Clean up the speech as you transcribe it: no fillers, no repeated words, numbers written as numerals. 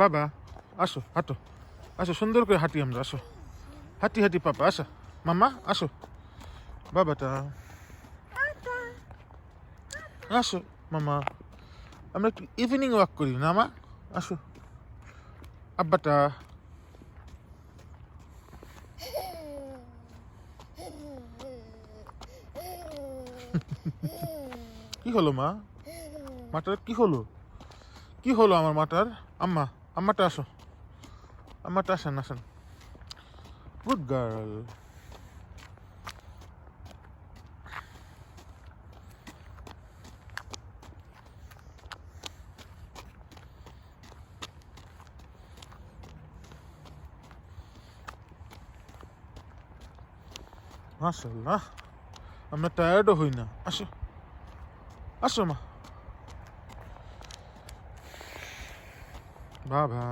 বাবা আসো, হাঁটো, আসো, সুন্দর করে হাঁটি আমরা, আসো, হাঁটি হাঁটি পাপা, আসো মামা, আসো বাবাটা, আসো মামা, আমরা একটু ইভিনিং ওয়াক করি না মা, আসো আব্বাটা, কি হলো মা, মাটার কি হলো, কি হলো আমার মাটার, আম্মা, আম্মাটা আসো, আম্মাটা আসেন, আসেন, গুড গার্ল, মাশাআল্লাহ, আমরা টায়ার্ডও হই না, আসো, আসো মা, বাবা।